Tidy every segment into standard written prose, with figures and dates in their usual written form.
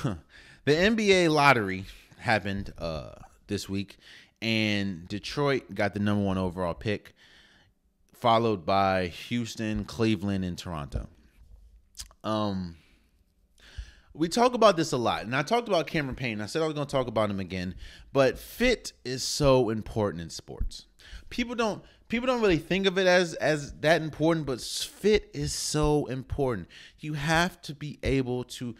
the NBA lottery happened this week, and Detroit got the number one overall pick, followed by Houston, Cleveland, and Toronto. We talk about this a lot, and I talked about Cameron Payne. I said I was going to talk about him again, but fit is so important in sports. People don't really think of it as that important, but fit is so important. You have to be able to.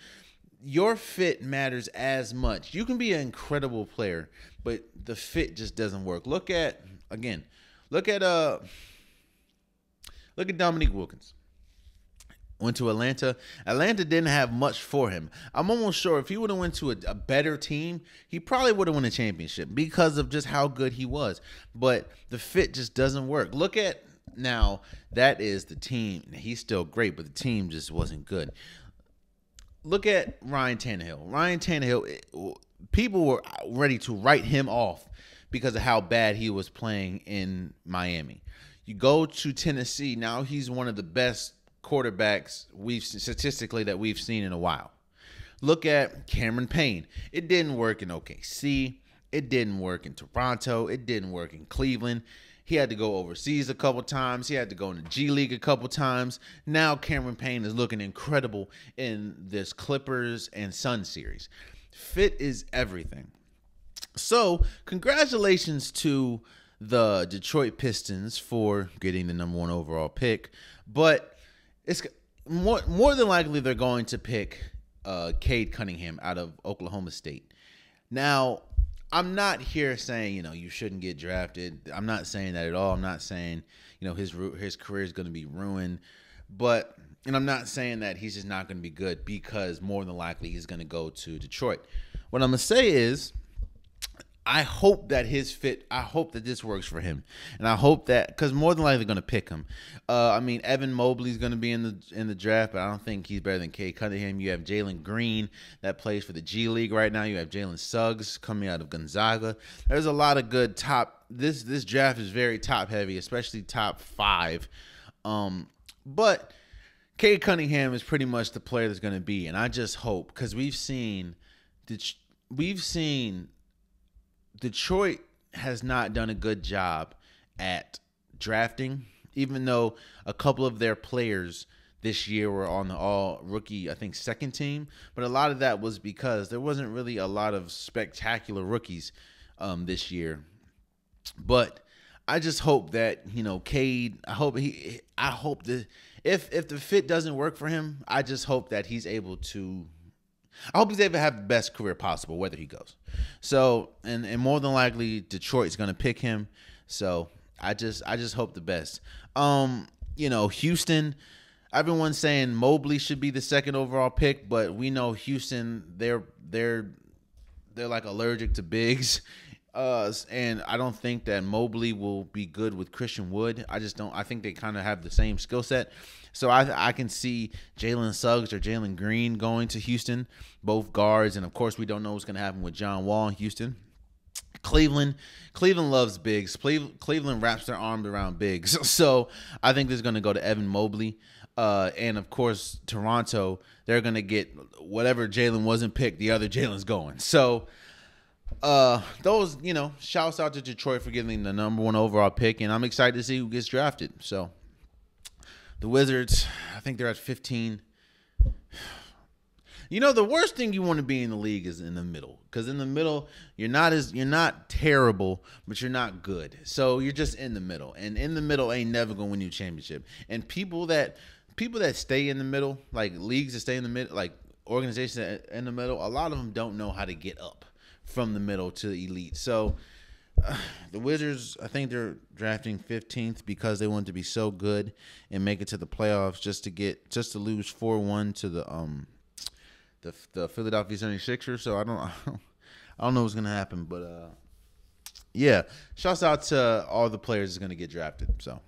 Your fit matters as much. You can be an incredible player, but the fit just doesn't work. Look at Dominique Wilkins. Went to Atlanta. Atlanta didn't have much for him. I'm almost sure if he would have went to a better team, he probably would have won a championship because of just how good he was. But the fit just doesn't work. Look at now, that is the team. He's still great, but the team just wasn't good. Look at Ryan Tannehill. Ryan Tannehill, people were ready to write him off because of how bad he was playing in Miami. You go to Tennessee, now he's one of the best quarterbacks statistically that we've seen in a while. Look at Cameron Payne. It didn't work in OKC. It didn't work in Toronto. It didn't work in Cleveland. He had to go overseas a couple times. He had to go in the G League a couple times. Now Cameron Payne is looking incredible in this Clippers and Suns series. Fit is everything. So congratulations to the Detroit Pistons for getting the number one overall pick. But it's more than likely they're going to pick Cade Cunningham out of Oklahoma State. Now, I'm not here saying, you shouldn't get drafted. I'm not saying that at all. I'm not saying, his career is going to be ruined. And I'm not saying that he's just not going to be good because more than likely he's going to go to Detroit. What I'm going to say is, I hope that this works for him. And I hope that, because more than likely they're going to pick him. Evan Mobley's going to be in the draft, but I don't think he's better than Cade Cunningham. You have Jalen Green that plays for the G League right now. You have Jalen Suggs coming out of Gonzaga. There's a lot of good this draft is very top heavy, especially top 5. But Cade Cunningham is pretty much the player that's going to be. And I just hope, because we've seen Detroit has not done a good job at drafting, even though a couple of their players this year were on the all-rookie, I think, second team. But a lot of that was because there wasn't really a lot of spectacular rookies this year. But I just hope that, Cade, I hope that if the fit doesn't work for him, I just hope that he's able to have the best career possible, whether he goes. So, and more than likely, Detroit's going to pick him. So, I just hope the best. Houston, everyone's saying Mobley should be the second overall pick, but we know Houston, they're like allergic to bigs. And I don't think that Mobley will be good with Christian Wood. I think they kind of have the same skill set. So I can see Jalen Suggs or Jalen Green going to Houston, both guards. And, of course, we don't know what's going to happen with John Wall in Houston. Cleveland loves bigs. Cleveland wraps their arms around bigs. So I think this is going to go to Evan Mobley. And, of course, Toronto, they're going to get whatever Jalen wasn't picked, the other Jalen's going. So shouts out to Detroit for getting the number one overall pick. And I'm excited to see who gets drafted. So the Wizards, I think they're at 15. The worst thing you want to be in the league is in the middle, because in the middle you're not terrible, but you're not good. So you're just in the middle, and in the middle ain't never gonna win you a championship. And people that stay in the middle, like leagues that stay in the middle, like organizations that in the middle, a lot of them don't know how to get up from the middle to the elite. So the Wizards, I think they're drafting 15th because they want to be so good and make it to the playoffs just to lose 4-1 to the Philadelphia 76ers. So I don't know what's gonna happen, but yeah, shouts out to all the players that's gonna get drafted. So.